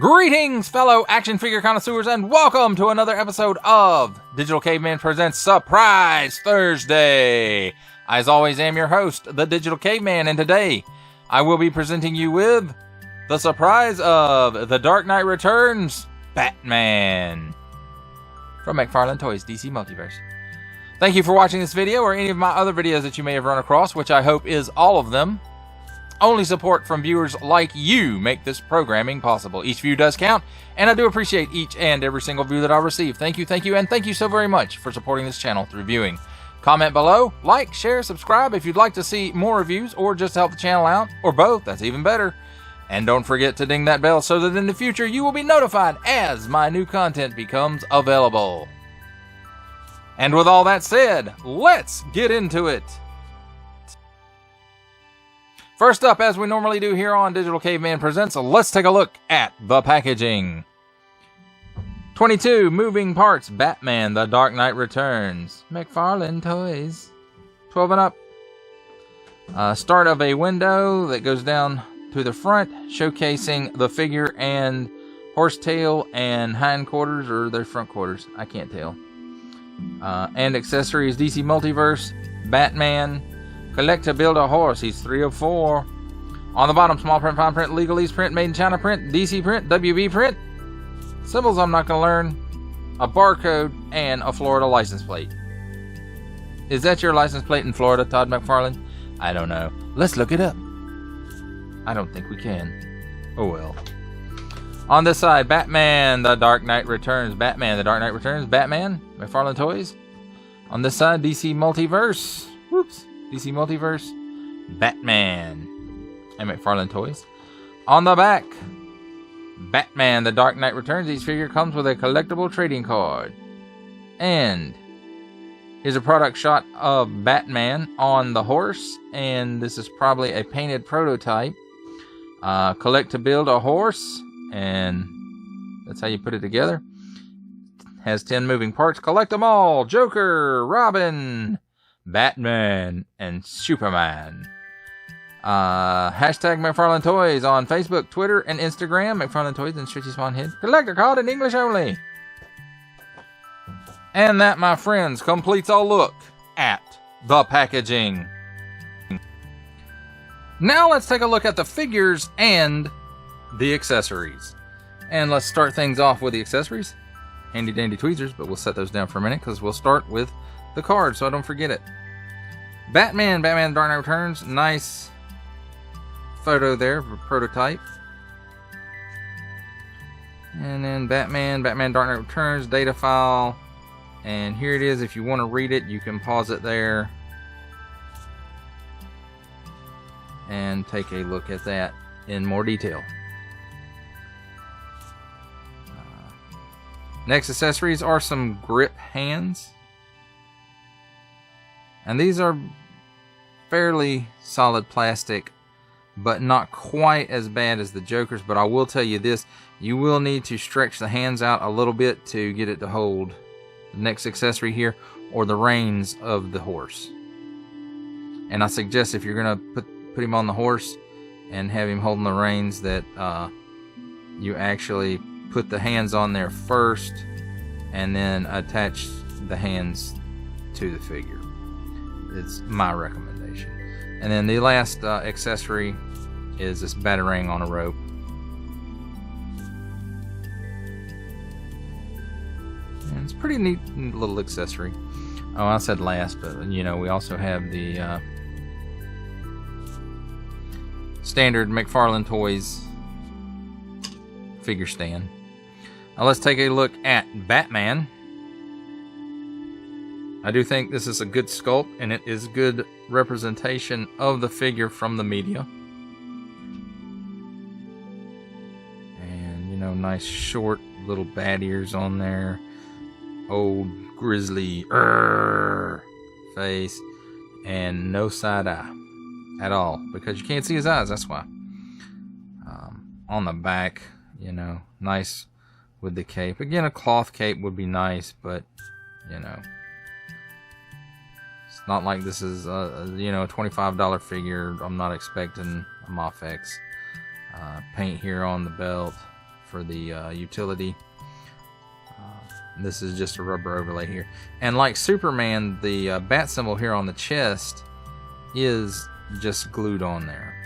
Greetings, fellow action figure connoisseurs, and welcome to another episode of Digital Caveman Presents Surprise Thursday. I, as always, am your host, the Digital Caveman, and today I will be presenting you with the surprise of The Dark Knight Returns Batman from McFarlane Toys DC Multiverse. Thank you for watching this video or any of my other videos that you may have run across, which I hope is all of them. Only support from viewers like you make this programming possible. Each view does count, and I do appreciate each and every single view that I receive. Thank you, and thank you so very much for supporting this channel through viewing. Comment below, like, share, subscribe if you'd like to see more reviews or just help the channel out, or both, that's even better. And don't forget to ding that bell so that in the future you will be notified as my new content becomes available. And with all that said, let's get into it. First up, as we normally do here on Digital Caveman Presents, let's take a look at the packaging. 22 moving parts, Batman, The Dark Knight Returns. McFarlane Toys. 12 and up. Start of a window that goes down to the front, showcasing the figure and horsetail and hindquarters, or their front quarters, I can't tell. And accessories, DC Multiverse Batman. Collect to build a horse. He's 3 of 4. On the bottom, small print, fine print, legalese print, made in China print, DC print, WB print. Symbols I'm not going to learn. A barcode and a Florida license plate. Is that your license plate in Florida, Todd McFarlane? I don't know. Let's look it up. I don't think we can. Oh well. On this side, Batman, The Dark Knight Returns. Batman, The Dark Knight Returns. Batman, McFarlane Toys. On this side, DC Multiverse. Whoops. DC Multiverse, Batman, and McFarlane Toys. On the back, Batman, The Dark Knight Returns. Each figure comes with a collectible trading card. And here's a product shot of Batman on the horse. And this is probably a painted prototype. Collect to build a horse. And that's how you put it together. Has 10 moving parts. Collect them all. Joker, Robin, Batman, and Superman. Hashtag McFarlane Toys on Facebook, Twitter, and Instagram. McFarlane Toys and Stretchy Swan Head. Collector card in English only. And that, my friends, completes our look at the packaging. Now let's take a look at the figures and the accessories. And let's start things off with the accessories. Handy dandy tweezers, but we'll set those down for a minute because we'll start with the card so I don't forget it. Batman, The Dark Knight Returns. Nice photo there of a prototype. And then Batman, Dark Knight Returns, data file. And here it is. If you want to read it, you can pause it there and take a look at that in more detail. Next accessories are some grip hands. And these are fairly solid plastic, but not quite as bad as the Joker's. But I will tell you this, you will need to stretch the hands out a little bit to get it to hold the next accessory here, or the reins of the horse. And I suggest if you're going to put him on the horse and have him holding the reins, that you actually put the hands on there first and then attach the hands to the figure. It's my recommendation. And then the last accessory is this batarang on a rope. And it's a pretty neat little accessory. Oh, I said last, but you know, we also have the standard McFarlane Toys figure stand. Now let's take a look at Batman. I do think this is a good sculpt, and it is good representation of the figure from the media. And, you know, nice short little bat ears on there. Old grizzly face. And no side eye at all, because you can't see his eyes, that's why. On the back, you know, nice with the cape. Again, a cloth cape would be nice, but, you know, it's not like this is you know, a $25 figure. I'm not expecting a Mafex paint here on the belt. for the utility. This is just a rubber overlay here. And like Superman, the bat symbol here on the chest is just glued on there.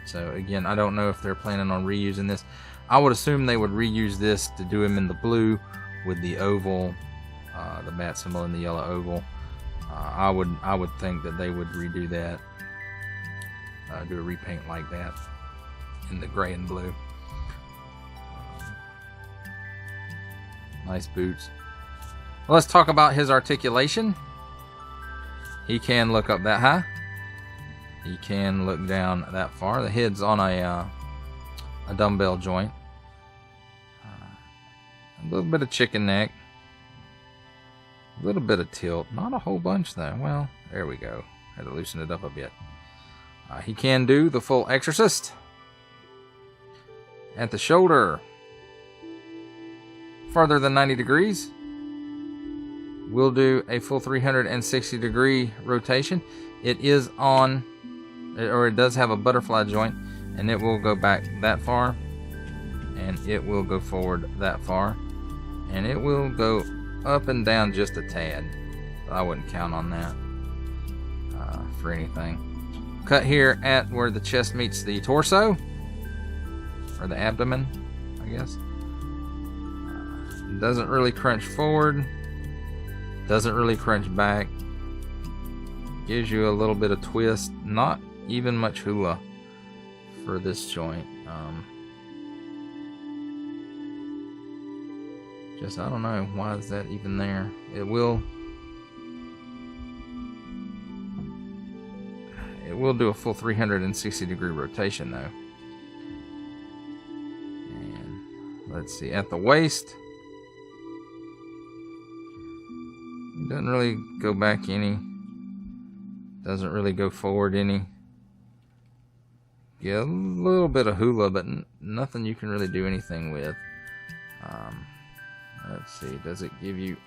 So again, I don't know if they're planning on reusing this. I would assume they would reuse this to do him in the blue with the oval, the bat symbol in the yellow oval. I would think that they would redo that, do a repaint like that in the gray and blue. Nice boots. Well, let's talk about his articulation. He can look up that high. He can look down that far. The head's on a dumbbell joint. A little bit of chicken neck. A little bit of tilt. Not a whole bunch though. Well, there we go. Had to loosen it up a bit. He can do the full exorcist. At the shoulder. Farther than 90 degrees. We'll do a full 360 degree rotation. It is on, or it does have a butterfly joint, and it will go back that far, and it will go forward that far, and it will go up and down just a tad. But I wouldn't count on that for anything. Cut here at where the chest meets the torso, or the abdomen, I guess. Doesn't really crunch forward, doesn't really crunch back. Gives you a little bit of twist, not even much hula for this joint. Just, I don't know, why is that even there? It will do a full 360 degree rotation though. And let's see, at the waist, it doesn't really go back any. Doesn't really go forward any. Yeah, a little bit of hula, but nothing you can really do anything with. Let's see, does it give you...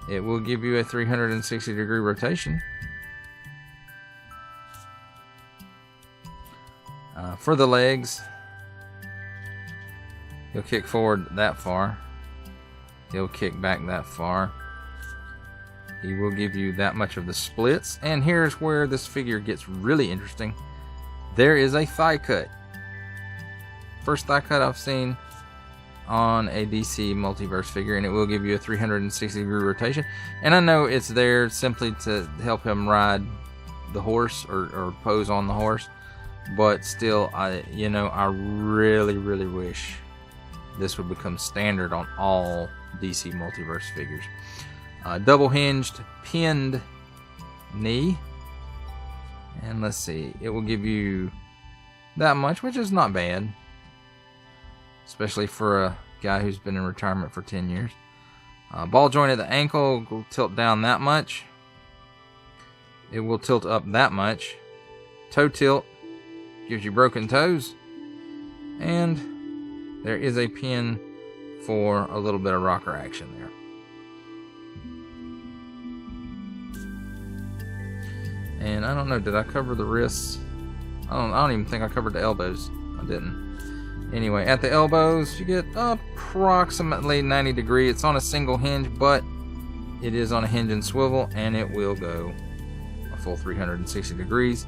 It will give you a 360 degree rotation. For the legs, he'll kick forward that far. He'll kick back that far. He will give you that much of the splits. And here's where this figure gets really interesting. There is a thigh cut. First thigh cut I've seen on a DC Multiverse figure, and it will give you a 360 degree rotation. And I know it's there simply to help him ride the horse or pose on the horse, but still, I really wish this would become standard on all DC Multiverse figures. Double hinged pinned knee, and let's see, it will give you that much, which is not bad, especially for a guy who's been in retirement for 10 years. Ball joint at the ankle will tilt down that much. It will tilt up that much. Toe tilt gives you broken toes, and there is a pin for a little bit of rocker action there. And I don't know, did I cover the wrists? I don't even think I covered the elbows. I didn't. Anyway, at the elbows, you get approximately 90 degrees. It's on a single hinge, but it is on a hinge and swivel, and it will go a full 360 degrees.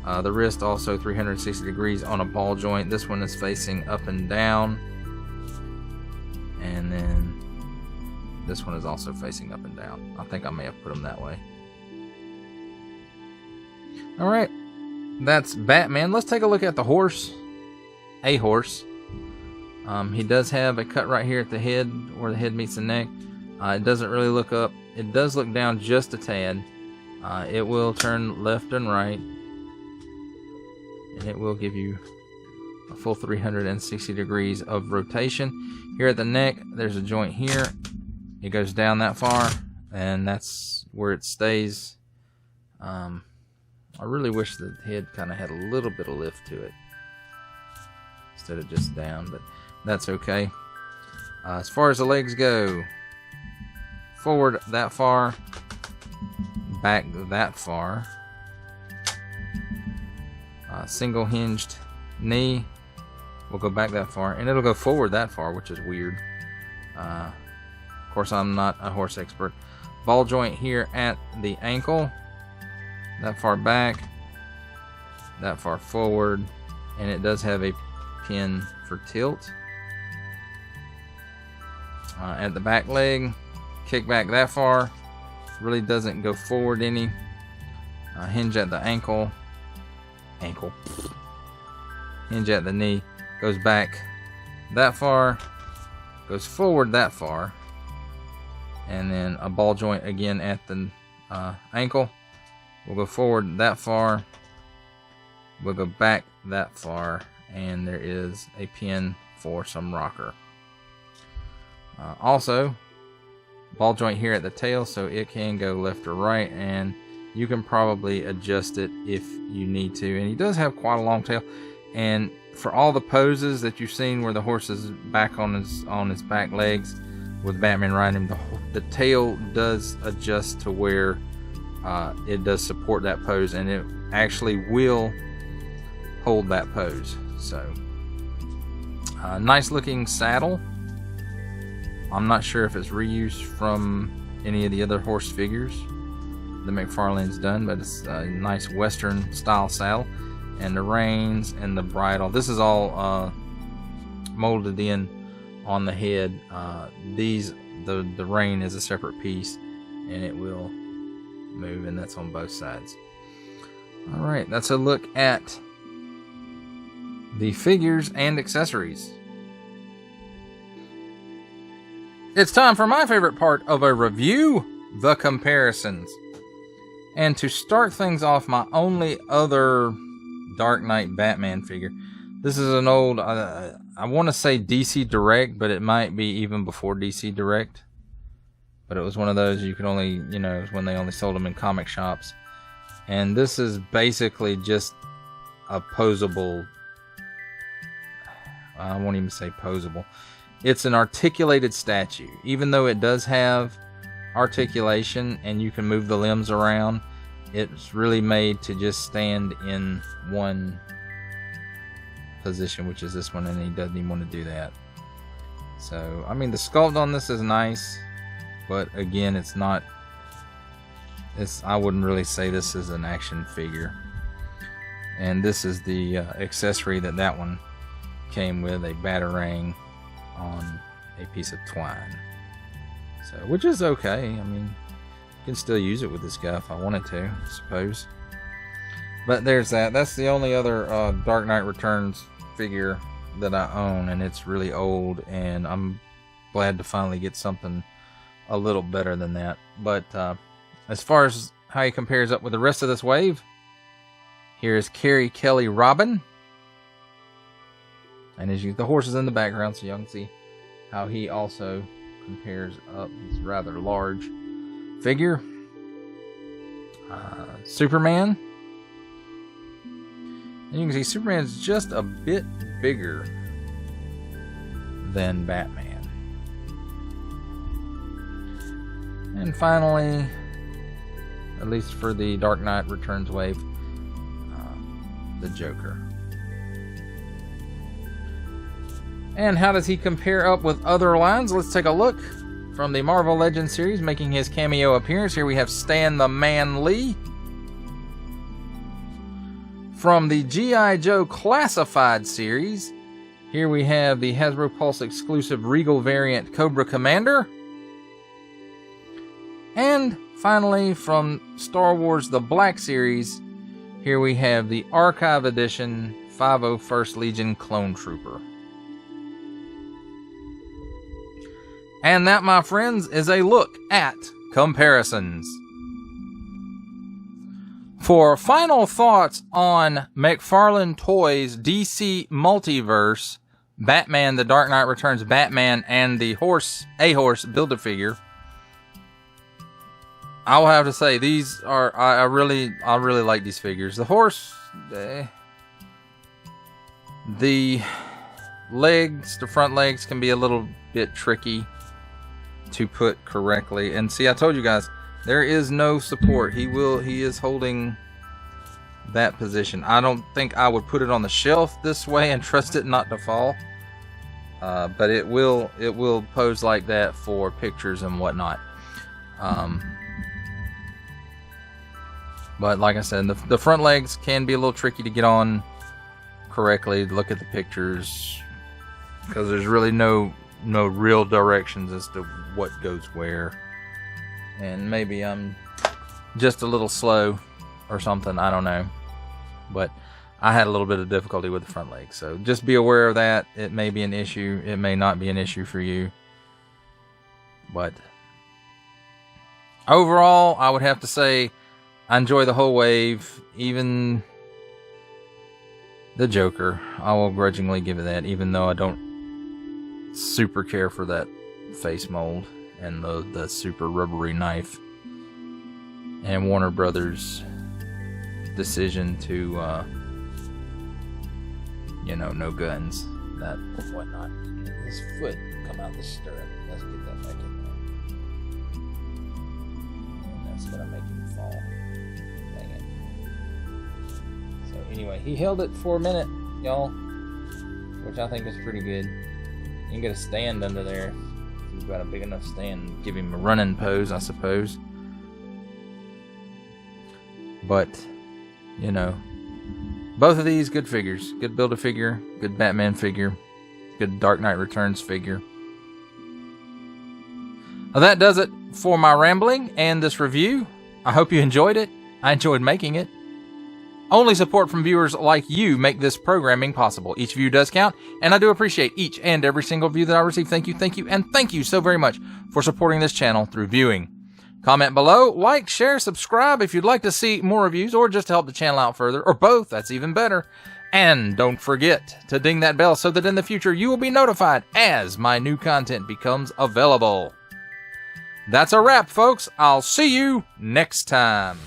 The wrist also 360 degrees on a ball joint. This one is facing up and down. And then this one is also facing up and down. I think I may have put them that way. Alright, that's Batman. Let's take a look at the horse. A horse. He does have a cut right here at the head, where the head meets the neck. It doesn't really look up. It does look down just a tad. It will turn left and right, and it will give you a full 360 degrees of rotation. Here at the neck, there's a joint here. It goes down that far, and that's where it stays. I really wish the head kind of had a little bit of lift to it instead of just down, but that's okay. As far as the legs go, forward that far, back that far. Single hinged knee will go back that far, and it'll go forward that far, which is weird. Of course, I'm not a horse expert. Ball joint here at the ankle, that far back, that far forward, and it does have a pin for tilt. At the back leg, kick back that far, really doesn't go forward any. Hinge at the ankle, hinge at the knee, goes back that far, goes forward that far, and then a ball joint again at the ankle. We'll go forward that far, we'll go back that far, and there is a pin for some rocker. Also, ball joint here at the tail, so it can go left or right, and you can probably adjust it if you need to. And he does have quite a long tail, and for all the poses that you've seen where the horse is back on his back legs with Batman riding him, the tail does adjust to where it does support that pose, and it actually will hold that pose. So nice looking saddle. I'm not sure if it's reused from any of the other horse figures that McFarlane's done, but it's a nice Western style saddle. And the reins and the bridle, this is all molded in on the head. The rein is a separate piece, and it will move, and that's on both sides. All right, that's a look at the figures and accessories. It's time for my favorite part of a review, the comparisons. And to start things off, my only other Dark Knight Batman figure. This is an old, I want to say DC Direct, but it might be even before DC Direct. But it was one of those you could only, it was when they only sold them in comic shops. And this is basically just a posable, I won't even say posable. It's an articulated statue. Even though it does have articulation and you can move the limbs around, it's really made to just stand in one position, which is this one, and he doesn't even want to do that. So, I mean, the sculpt on this is nice, but again, it's not, I wouldn't really say this is an action figure. And this is the accessory that one came with, a batarang on a piece of twine. So, which is okay. I mean, you can still use it with this guy if I wanted to, I suppose. But there's that. That's the only other Dark Knight Returns figure that I own, and it's really old, and I'm glad to finally get something a little better than that. But as far as how he compares up with the rest of this wave, here's Carrie Kelly Robin. And as the horse is in the background, so you can see how he also compares up. He's a rather large figure. Superman. And you can see Superman's just a bit bigger than Batman. And finally, at least for the Dark Knight Returns wave, the Joker. And how does he compare up with other lines? Let's take a look. From the Marvel Legends series, making his cameo appearance, here we have Stan the Man Lee. From the G.I. Joe Classified series, here we have the Hasbro Pulse exclusive Regal variant Cobra Commander. And finally, from Star Wars The Black series, here we have the Archive Edition 501st Legion Clone Trooper. And that, my friends, is a look at comparisons. For final thoughts on McFarlane Toys DC Multiverse Batman, The Dark Knight Returns Batman, and the A-Horse Build-A-Figure, I will have to say these are I really like these figures. The horse, the legs, the front legs can be a little bit tricky to put correctly. And see, I told you guys, there is no support. He is holding that position. I don't think I would put it on the shelf this way and trust it not to fall. But it will pose like that for pictures and whatnot. But like I said, the front legs can be a little tricky to get on correctly. Look at the pictures, because there's really no real directions as to what goes where. And maybe I'm just a little slow or something, I don't know. But I had a little bit of difficulty with the front legs, so just be aware of that. It may be an issue, it may not be an issue for you. But overall, I would have to say I enjoy the whole wave, even the Joker. I will grudgingly give it that, even though I don't super care for that face mold and the super rubbery knife. And Warner Brothers' decision to, you know, no guns, that whatnot. His foot come out the stirrup. Let's get that back in there. And that's gonna make him fall. Dang it. So anyway, he held it for a minute, y'all, which I think is pretty good. You can get a stand under there. If you've got a big enough stand, give him a running pose, I suppose. But, you know, both of these, good figures. Good Build-A-Figure, good Batman figure, good Dark Knight Returns figure. Well, that does it for my rambling and this review. I hope you enjoyed it. I enjoyed making it. Only support from viewers like you make this programming possible. Each view does count, and I do appreciate each and every single view that I receive. Thank you, and thank you so very much for supporting this channel through viewing. Comment below, like, share, subscribe if you'd like to see more reviews or just to help the channel out further, or both, that's even better. And don't forget to ding that bell so that in the future you will be notified as my new content becomes available. That's a wrap, folks. I'll see you next time.